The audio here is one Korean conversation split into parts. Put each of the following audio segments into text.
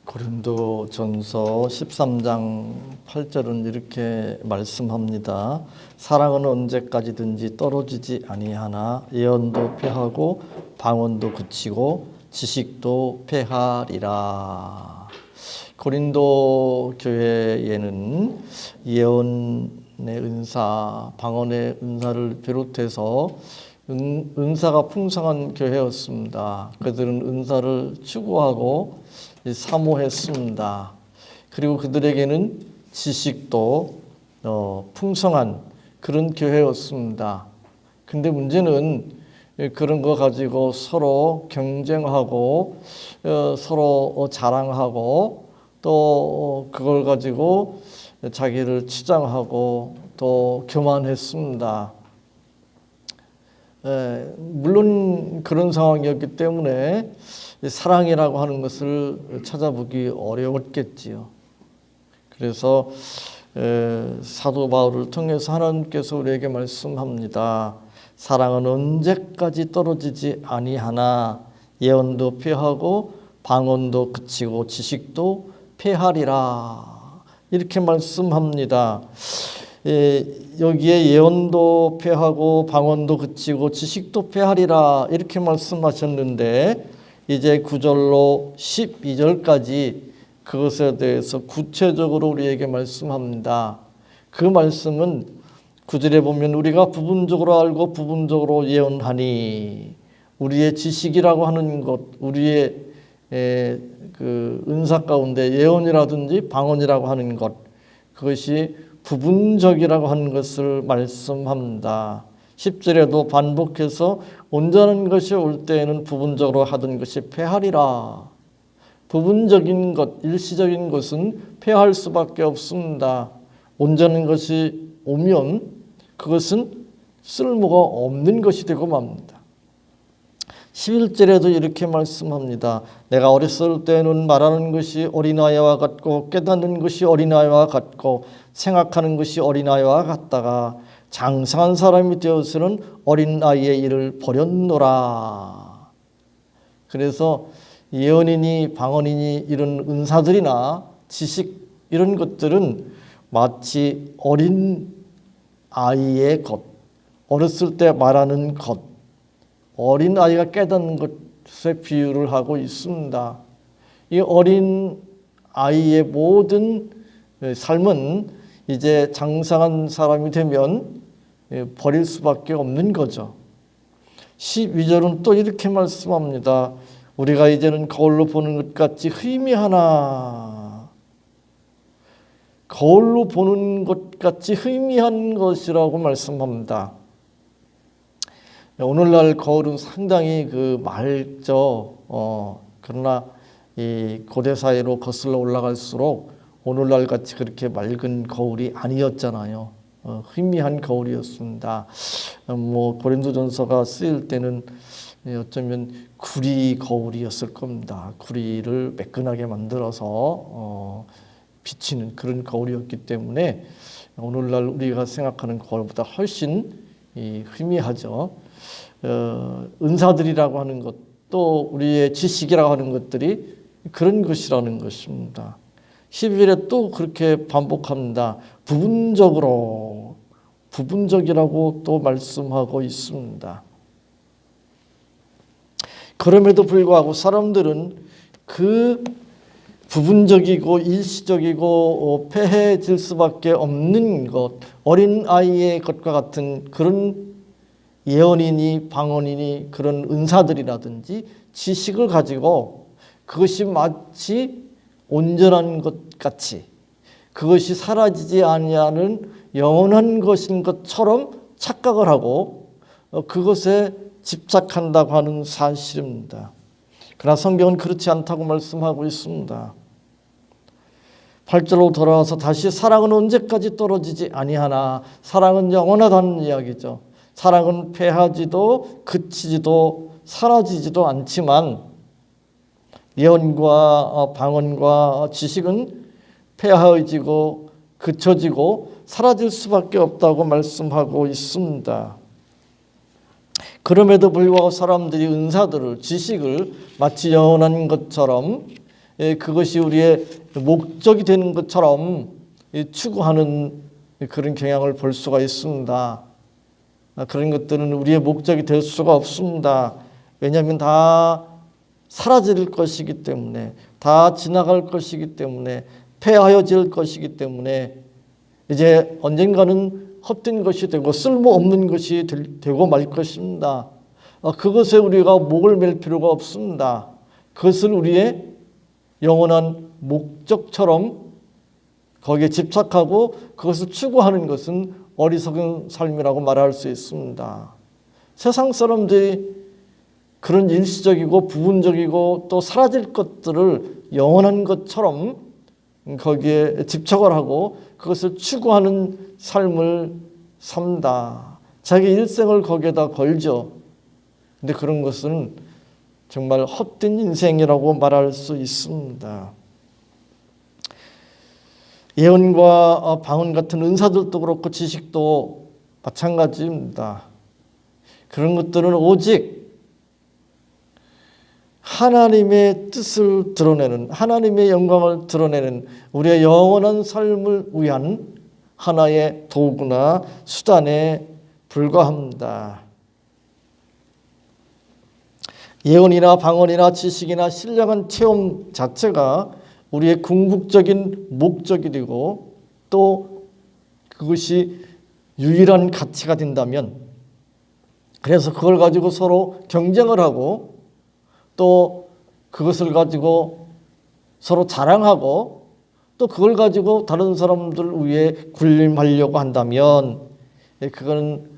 고린도전서 13장 8절은 이렇게 말씀합니다. 사랑은 언제까지든지 떨어지지 아니하나 예언도 패하고 방언도 그치고 지식도 패하리라. 고린도 교회에는 예언의 은사, 방언의 은사를 비롯해서 은사가 풍성한 교회였습니다. 그들은 은사를 추구하고 사모했습니다. 그리고 그들에게는 지식도 풍성한 그런 교회였습니다. 근데 문제는 그런 거 가지고 서로 경쟁하고 서로 자랑하고 또 그걸 가지고 자기를 치장하고 또 교만했습니다. 물론 그런 상황이었기 때문에 사랑이라고 하는 것을 찾아보기 어려웠겠지요. 그래서 사도 바울을 통해서 하나님께서 우리에게 말씀합니다. 사랑은 언제까지 떨어지지 아니하나 예언도 패하고 방언도 그치고 지식도 패하리라. 이렇게 말씀합니다. 여기에 예언도 패하고 방언도 그치고 지식도 패하리라 이렇게 말씀하셨는데 이제 9절로 12절까지 그것에 대해서 구체적으로 우리에게 말씀합니다. 그 말씀은 9절에 보면 우리가 부분적으로 알고 부분적으로 예언하니 우리의 지식이라고 하는 것, 우리의 그 은사 가운데 예언이라든지 방언이라고 하는 것, 그것이 부분적이라고 하는 것을 말씀합니다. 10절에도 반복해서 온전한 것이 올 때에는 부분적으로 하던 것이 패하리라. 부분적인 것, 일시적인 것은 패할 수밖에 없습니다. 온전한 것이 오면 그것은 쓸모가 없는 것이 되고 맙니다. 11절에도 이렇게 말씀합니다. 내가 어렸을 때는 말하는 것이 어린아이와 같고 깨닫는 것이 어린아이와 같고 생각하는 것이 어린아이와 같다가 장성한 사람이 되어서는 어린아이의 일을 버렸노라. 그래서 예언이니 방언이니 이런 은사들이나 지식 이런 것들은 마치 어린 아이의 것, 어렸을 때 말하는 것, 어린 아이가 깨닫는 것에 비유를 하고 있습니다. 이 어린 아이의 모든 삶은 이제 장성한 사람이 되면 버릴 수밖에 없는 거죠. 12절은 또 이렇게 말씀합니다. 우리가 이제는 거울로 보는 것 같이 희미하나. 거울로 보는 것 같이 희미한 것이라고 말씀합니다. 오늘날 거울은 상당히 맑죠. 그러나 이 고대 사회로 거슬러 올라갈수록 오늘날 같이 그렇게 맑은 거울이 아니었잖아요. 희미한 거울이었습니다. 고린도전서가 쓰일 때는 어쩌면 구리 거울이었을 겁니다. 구리를 매끈하게 만들어서 비치는 그런 거울이었기 때문에 오늘날 우리가 생각하는 거울보다 훨씬 희미하죠. 은사들이라고 하는 것, 또 우리의 지식이라고 하는 것들이 그런 것이라는 것입니다. 12절에 또 그렇게 반복합니다. 부분적이라고 또 말씀하고 있습니다. 그럼에도 불구하고 사람들은 그 부분적이고 일시적이고 패해질 수밖에 없는 것, 어린아이의 것과 같은 그런 예언이니 방언이니 그런 은사들이라든지 지식을 가지고 그것이 마치 온전한 것 같이 그것이 사라지지 아니하는 영원한 것인 것처럼 착각을 하고 그것에 집착한다고 하는 사실입니다. 그러나 성경은 그렇지 않다고 말씀하고 있습니다. 8절로 돌아와서 다시 사랑은 언제까지 떨어지지 아니하나. 사랑은 영원하다는 이야기죠. 사랑은 패하지도 그치지도 사라지지도 않지만 예언과 방언과 지식은 패하여지고 그쳐지고 사라질 수밖에 없다고 말씀하고 있습니다. 그럼에도 불구하고 사람들이 은사들을 지식을 마치 영원한 것처럼 그것이 우리의 목적이 되는 것처럼 추구하는 그런 경향을 볼 수가 있습니다. 그런 것들은 우리의 목적이 될 수가 없습니다. 왜냐하면 다 사라질 것이기 때문에, 다 지나갈 것이기 때문에, 폐하여질 것이기 때문에 이제 언젠가는 헛된 것이 되고 쓸모없는 것이 되고 말 것입니다. 그것에 우리가 목을 맬 필요가 없습니다. 그것을 우리의 영원한 목적처럼 거기에 집착하고 그것을 추구하는 것은 어리석은 삶이라고 말할 수 있습니다. 세상 사람들이 그런 일시적이고 부분적이고 또 사라질 것들을 영원한 것처럼 거기에 집착을 하고 그것을 추구하는 삶을 산다. 자기 일생을 거기에다 걸죠. 근데 그런 것은 정말 헛된 인생이라고 말할 수 있습니다. 예언과 방언 같은 은사들도 그렇고 지식도 마찬가지입니다. 그런 것들은 오직 하나님의 뜻을 드러내는, 하나님의 영광을 드러내는 우리의 영원한 삶을 위한 하나의 도구나 수단에 불과합니다. 예언이나 방언이나 지식이나 신령한 체험 자체가 우리의 궁극적인 목적이 되고 또 그것이 유일한 가치가 된다면, 그래서 그걸 가지고 서로 경쟁을 하고 또 그것을 가지고 서로 자랑하고 또 그걸 가지고 다른 사람들 위해 군림하려고 한다면 그거는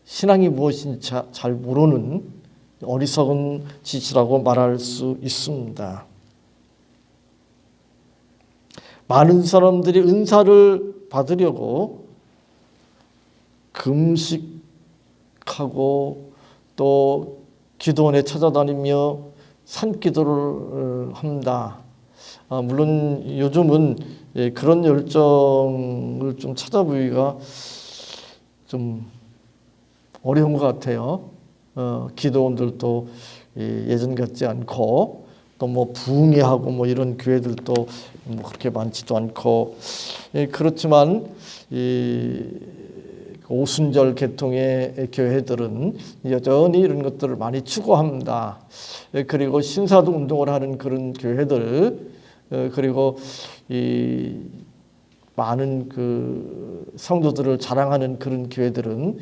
신앙이 무엇인지 잘 모르는 어리석은 짓이라고 말할 수 있습니다. 많은 사람들이 은사를 받으려고 금식하고 또 기도원에 찾아다니며 산기도를 합니다. 물론 요즘은 그런 열정을 좀 찾아보기가 좀 어려운 것 같아요. 기도원들도 예전 같지 않고 또 뭐 부흥회하고 뭐 이런 교회들도 뭐 그렇게 많지도 않고, 그렇지만 오순절 계통의 교회들은 여전히 이런 것들을 많이 추구합니다. 그리고 신사도 운동을 하는 그런 교회들, 그리고 이 많은 그 성도들을 자랑하는 그런 교회들은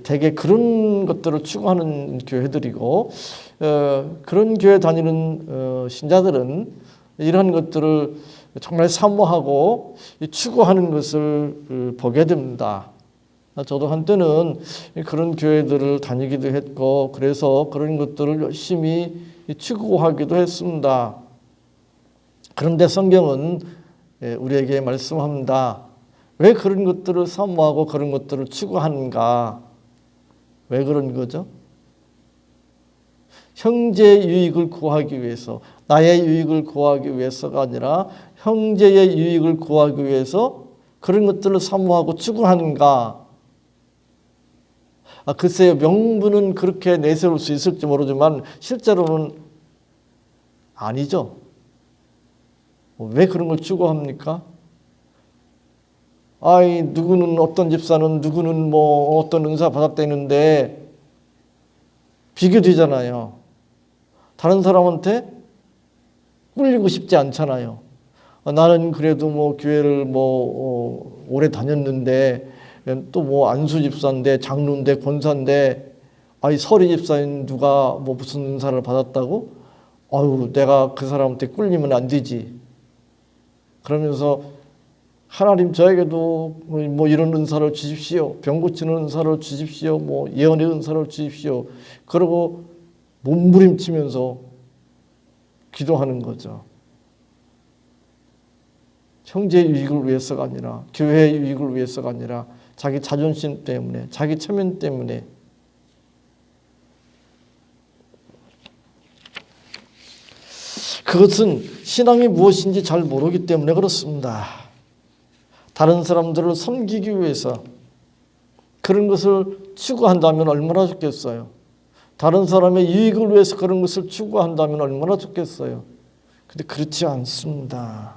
대개 그런 것들을 추구하는 교회들이고, 그런 교회 다니는 신자들은 이러한 것들을 정말 사모하고 추구하는 것을 보게 됩니다. 저도 한때는 그런 교회들을 다니기도 했고 그래서 그런 것들을 열심히 추구하기도 했습니다. 그런데 성경은 우리에게 말씀합니다. 왜 그런 것들을 사모하고 그런 것들을 추구하는가? 왜 그런 거죠? 형제의 유익을 구하기 위해서, 나의 유익을 구하기 위해서가 아니라 형제의 유익을 구하기 위해서 그런 것들을 사모하고 추구하는가? 글쎄요, 명분은 그렇게 내세울 수 있을지 모르지만 실제로는 아니죠. 왜 그런 걸 추구합니까? 누구는 어떤 집사는 누구는 뭐 어떤 은사 받았다는데 비교되잖아요. 다른 사람한테 꿀리고 싶지 않잖아요. 나는 그래도 뭐 교회를 오래 다녔는데 또 뭐 안수 집사인데 장로인데 권사인데 서리 집사인 누가 뭐 무슨 은사를 받았다고? 내가 그 사람한테 꿀리면 안 되지. 그러면서 하나님 저에게도 뭐 이런 은사를 주십시오. 병 고치는 은사를 주십시오. 뭐 예언의 은사를 주십시오. 그러고 몸부림치면서 기도하는 거죠. 형제의 유익을 위해서가 아니라, 교회의 유익을 위해서가 아니라 자기 자존심 때문에, 자기 체면 때문에. 그것은 신앙이 무엇인지 잘 모르기 때문에 그렇습니다. 다른 사람들을 섬기기 위해서 그런 것을 추구한다면 얼마나 좋겠어요. 다른 사람의 유익을 위해서 그런 것을 추구한다면 얼마나 좋겠어요. 근데 그렇지 않습니다.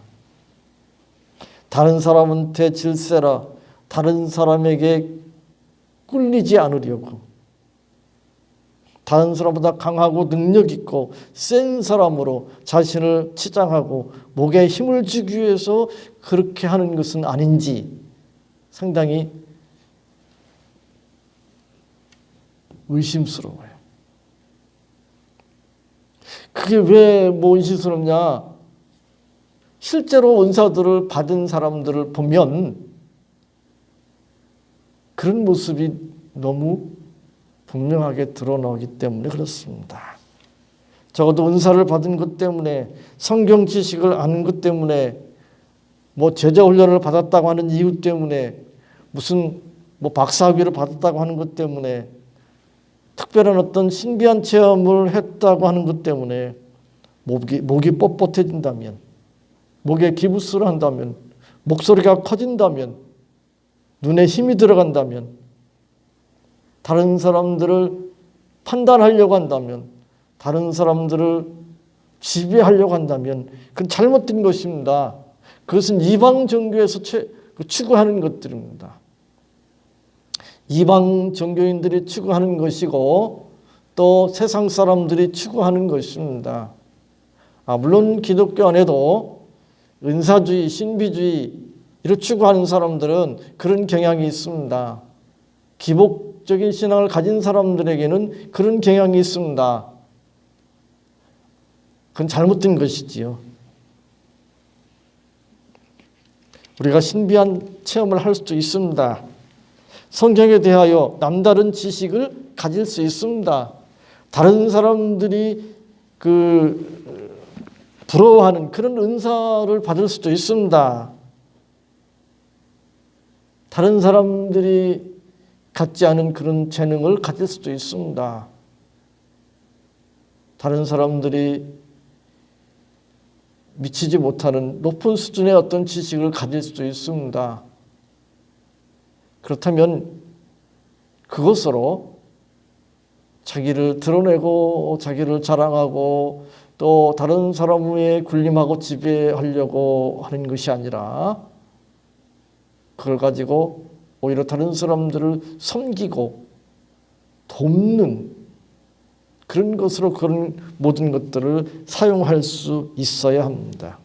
다른 사람한테 질세라, 다른 사람에게 꿀리지 않으려고, 다른 사람보다 강하고 능력 있고 센 사람으로 자신을 치장하고 목에 힘을 주기 위해서 그렇게 하는 것은 아닌지 상당히 의심스러워요. 그게 왜 의심스럽냐? 실제로 은사들을 받은 사람들을 보면 그런 모습이 너무 분명하게 드러나기 때문에 그렇습니다. 적어도 은사를 받은 것 때문에, 성경 지식을 아는 것 때문에, 제자 훈련을 받았다고 하는 이유 때문에, 무슨 박사학위를 받았다고 하는 것 때문에, 특별한 어떤 신비한 체험을 했다고 하는 것 때문에 목이 뻣뻣해진다면, 목에 기부스를 한다면, 목소리가 커진다면, 눈에 힘이 들어간다면, 다른 사람들을 판단하려고 한다면, 다른 사람들을 지배하려고 한다면 그건 잘못된 것입니다. 그것은 이방 종교에서 추구하는 것들입니다. 이방 종교인들이 추구하는 것이고 또 세상 사람들이 추구하는 것입니다. 물론 기독교 안에도 은사주의, 신비주의를 추구하는 사람들은 그런 경향이 있습니다. 기복적인 신앙을 가진 사람들에게는 그런 경향이 있습니다. 그건 잘못된 것이지요. 우리가 신비한 체험을 할 수도 있습니다. 성경에 대하여 남다른 지식을 가질 수 있습니다. 다른 사람들이 부러워하는 그런 은사를 받을 수도 있습니다. 다른 사람들이 갖지 않은 그런 재능을 가질 수도 있습니다. 다른 사람들이 미치지 못하는 높은 수준의 어떤 지식을 가질 수도 있습니다. 그렇다면 그것으로 자기를 드러내고 자기를 자랑하고 또 다른 사람에 군림하고 지배하려고 하는 것이 아니라 그걸 가지고 오히려 다른 사람들을 섬기고 돕는 그런 것으로 그런 모든 것들을 사용할 수 있어야 합니다.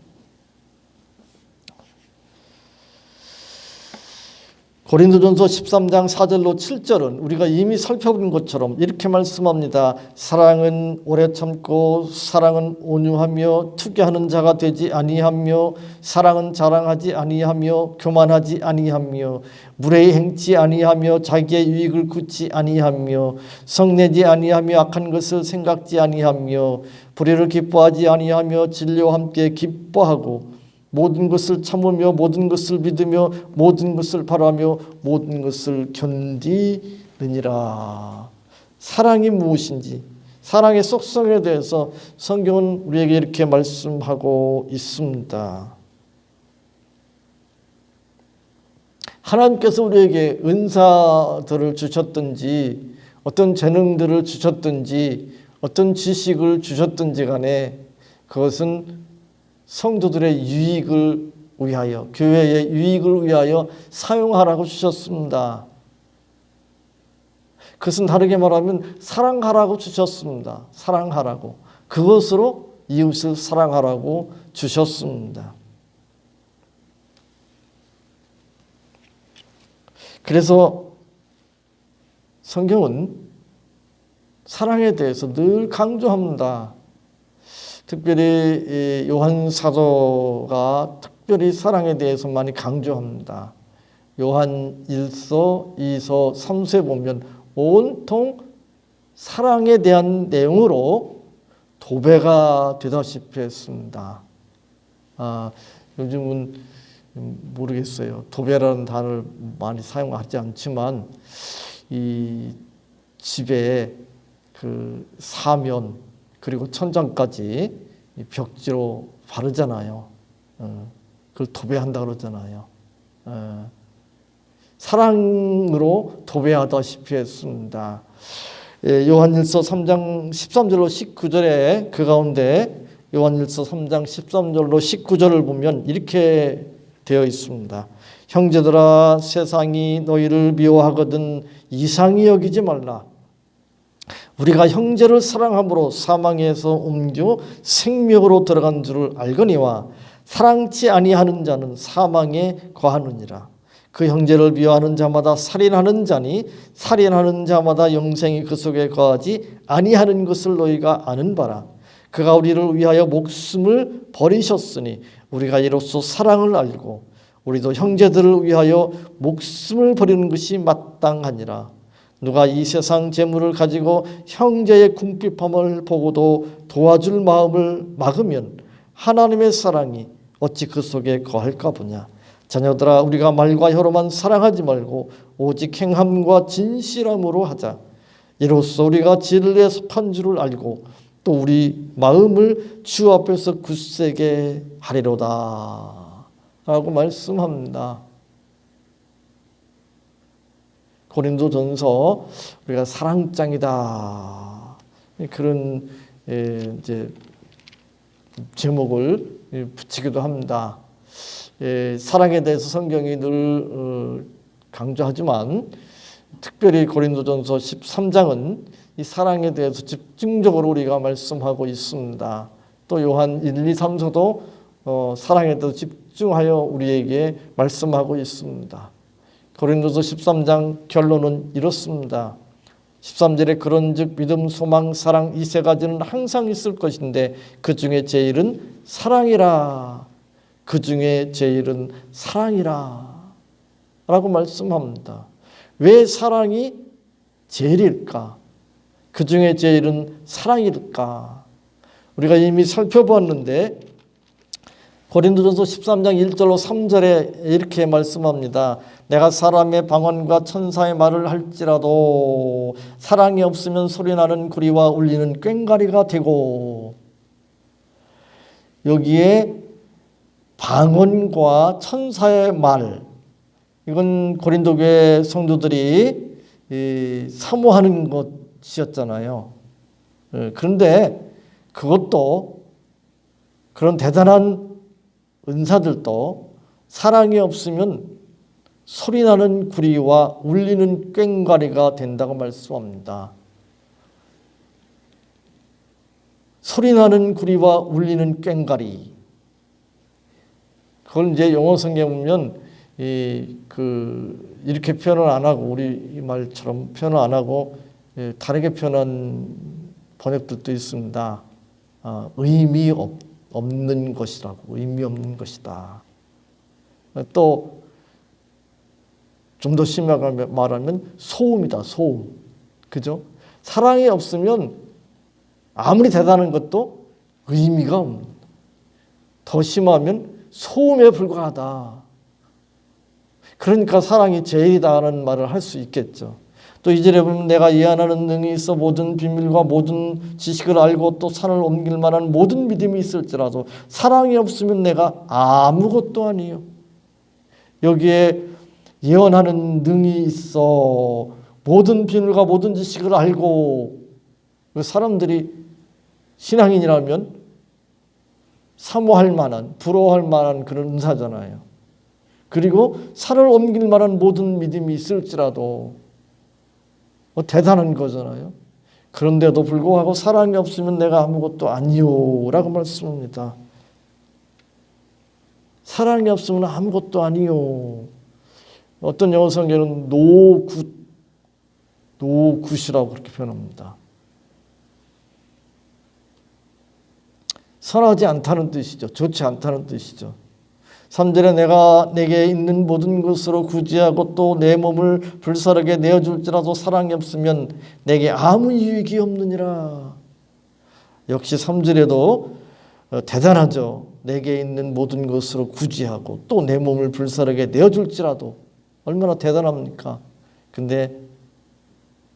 고린도전서 13장 4절로 7절은 우리가 이미 살펴본 것처럼 이렇게 말씀합니다. 사랑은 오래 참고 사랑은 온유하며 투기하는 자가 되지 아니하며 사랑은 자랑하지 아니하며 교만하지 아니하며 무례히 행치 아니하며 자기의 유익을 굳지 아니하며 성내지 아니하며 악한 것을 생각지 아니하며 불의를 기뻐하지 아니하며 진리와 함께 기뻐하고 모든 것을 참으며 모든 것을 믿으며 모든 것을 바라며 모든 것을 견디느니라. 사랑이 무엇인지, 사랑의 속성에 대해서 성경은 우리에게 이렇게 말씀하고 있습니다. 하나님께서 우리에게 은사들을 주셨든지 어떤 재능들을 주셨든지 어떤 지식을 주셨든지 간에 그것은 성도들의 유익을 위하여, 교회의 유익을 위하여 사용하라고 주셨습니다. 그것은 다르게 말하면 사랑하라고 주셨습니다. 사랑하라고. 그것으로 이웃을 사랑하라고 주셨습니다. 그래서 성경은 사랑에 대해서 늘 강조합니다. 특별히 요한 사도가 특별히 사랑에 대해서 많이 강조합니다. 요한 1서, 2서, 3서에 보면 온통 사랑에 대한 내용으로 도배가 되다시피 했습니다. 요즘은 모르겠어요. 도배라는 단어를 많이 사용하지 않지만 이 집에 그 사면 그리고 천장까지 벽지로 바르잖아요. 그걸 도배한다 그러잖아요. 사랑으로 도배하다시피 했습니다. 요한일서 3장 13절로 19절에 그 가운데 요한일서 3장 13절로 19절을 보면 이렇게 되어 있습니다. 형제들아 세상이 너희를 미워하거든 이상히 여기지 말라. 우리가 형제를 사랑함으로 사망에서 옮겨 생명으로 들어간 줄을 알거니와 사랑치 아니하는 자는 사망에 거하느니라. 그 형제를 미워하는 자마다 살인하는 자니 살인하는 자마다 영생이 그 속에 거하지 아니하는 것을 너희가 아는 바라. 그가 우리를 위하여 목숨을 버리셨으니 우리가 이로써 사랑을 알고 우리도 형제들을 위하여 목숨을 버리는 것이 마땅하니라. 누가 이 세상 재물을 가지고 형제의 궁핍함을 보고도 도와줄 마음을 막으면 하나님의 사랑이 어찌 그 속에 거할까 보냐. 자녀들아 우리가 말과 혀로만 사랑하지 말고 오직 행함과 진실함으로 하자. 이로써 우리가 진리에 속한 줄을 알고 또 우리 마음을 주 앞에서 굳세게 하리로다 라고 말씀합니다. 고린도전서 우리가 사랑장이다 그런 이제 제목을 붙이기도 합니다. 사랑에 대해서 성경이 늘 강조하지만 특별히 고린도전서 13장은 이 사랑에 대해서 집중적으로 우리가 말씀하고 있습니다. 또 요한 1, 2, 3서도 사랑에 대해서 집중하여 우리에게 말씀하고 있습니다. 고린도서 13장 결론은 이렇습니다. 13절에 그런즉 믿음, 소망, 사랑 이 세 가지는 항상 있을 것인데 그 중에 제일은 사랑이라. 그 중에 제일은 사랑이라 라고 말씀합니다. 왜 사랑이 제일일까? 그 중에 제일은 사랑일까? 우리가 이미 살펴보았는데 고린도전서 13장 1절로 3절에 이렇게 말씀합니다. 내가 사람의 방언과 천사의 말을 할지라도 사랑이 없으면 소리나는 구리와 울리는 꽹과리가 되고, 여기에 방언과 천사의 말, 이건 고린도 교회 성도들이 사모하는 것이었잖아요. 그런데 그것도, 그런 대단한 은사들도 사랑이 없으면 소리나는 구리와 울리는 꽹과리가 된다고 말씀합니다. 소리나는 구리와 울리는 꽹과리, 그걸 이제 영어 성경에 보면 이렇게 표현을 안 하고, 우리 말처럼 표현을 안 하고 다르게 표현한 번역들도 있습니다. 의미 없는 것이라고, 의미 없는 것이다. 또 좀 더 심하게 말하면 소음이다, 소음. 그죠? 사랑이 없으면 아무리 대단한 것도 의미가 없는, 더 심하면 소음에 불과하다. 그러니까 사랑이 제일이다라는 말을 할 수 있겠죠. 또 2절에 보면 내가 이해하는 능이 있어 모든 비밀과 모든 지식을 알고 또 산을 옮길 만한 모든 믿음이 있을지라도 사랑이 없으면 내가 아무것도 아니요. 여기에 예언하는 능이 있어 모든 비밀과 모든 지식을 알고, 사람들이 신앙인이라면 사모할 만한, 부러워할 만한 그런 은사잖아요. 그리고 산을 옮길 만한 모든 믿음이 있을지라도 대단한 거잖아요. 그런데도 불구하고 사랑이 없으면 내가 아무것도 아니요 라고 말씀합니다. 사랑이 없으면 아무것도 아니요. 어떤 영어 성경은 노굿이라고 그렇게 표현합니다. 선하지 않다는 뜻이죠. 좋지 않다는 뜻이죠. 3절에 내가 내게 있는 모든 것으로 구제하고 또 내 몸을 불사르게 내어줄지라도 사랑이 없으면 내게 아무 유익이 없느니라. 역시 3절에도 대단하죠. 내게 있는 모든 것으로 구제하고 또 내 몸을 불사르게 내어줄지라도, 얼마나 대단합니까? 근데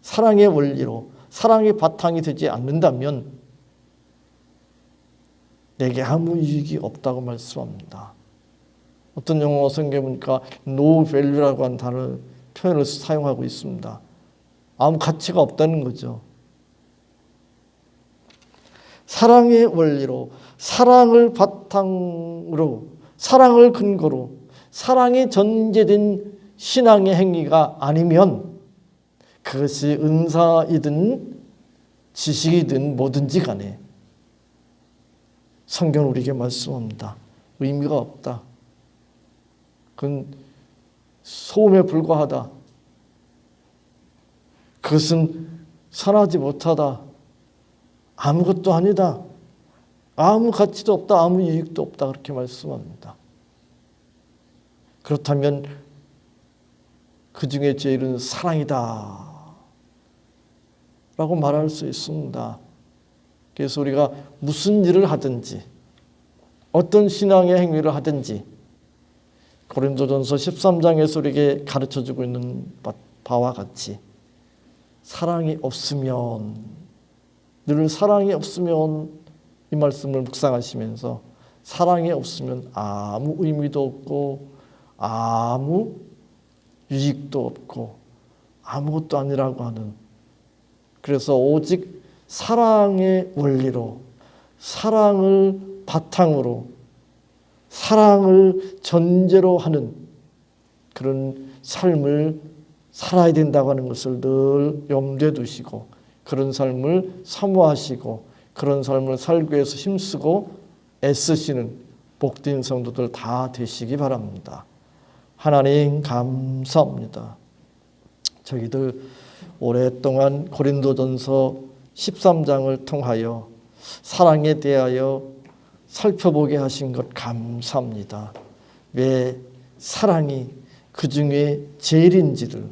사랑의 원리로, 사랑의 바탕이 되지 않는다면 내게 아무 유익이 없다고 말씀합니다. 어떤 영어 성경에 보니까 no value라고 하는 단어 표현을 사용하고 있습니다. 아무 가치가 없다는 거죠. 사랑의 원리로, 사랑을 바탕으로, 사랑을 근거로, 사랑이 전제된 신앙의 행위가 아니면 그것이 은사이든 지식이든 뭐든지 간에 성경은 우리에게 말씀합니다. 의미가 없다. 그건 소음에 불과하다. 그것은 선하지 못하다. 아무것도 아니다. 아무 가치도 없다. 아무 이익도 없다. 그렇게 말씀합니다. 그렇다면 그 중에 제일은 사랑이다 라고 말할 수 있습니다. 그래서 우리가 무슨 일을 하든지 어떤 신앙의 행위를 하든지 고린도전서 13장에서 우리에게 가르쳐주고 있는 바와 같이 사랑이 없으면, 늘 사랑이 없으면, 이 말씀을 묵상하시면서 사랑이 없으면 아무 의미도 없고 아무 유익도 없고 아무것도 아니라고 하는, 그래서 오직 사랑의 원리로, 사랑을 바탕으로, 사랑을 전제로 하는 그런 삶을 살아야 된다고 하는 것을 늘 염두에 두시고, 그런 삶을 사모하시고 그런 삶을 살기 위해서 힘쓰고 애쓰시는 복된 성도들 다 되시기 바랍니다. 하나님 감사합니다. 저희들 오랫동안 고린도전서 13장을 통하여 사랑에 대하여 살펴보게 하신 것 감사합니다. 왜 사랑이 그 중에 제일인지를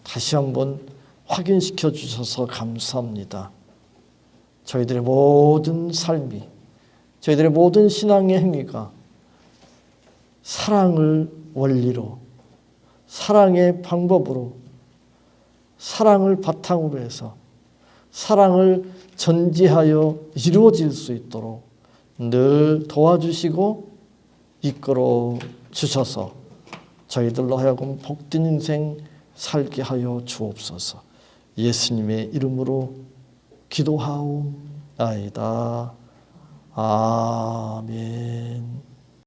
다시 한번 확인시켜 주셔서 감사합니다. 저희들의 모든 삶이, 저희들의 모든 신앙의 행위가 사랑을 원리로, 사랑의 방법으로, 사랑을 바탕으로 해서 사랑을 전제하여 이루어질 수 있도록 늘 도와주시고 이끌어 주셔서 저희들로 하여금 복된 인생 살게 하여 주옵소서. 예수님의 이름으로 기도하옵나이다. 아멘.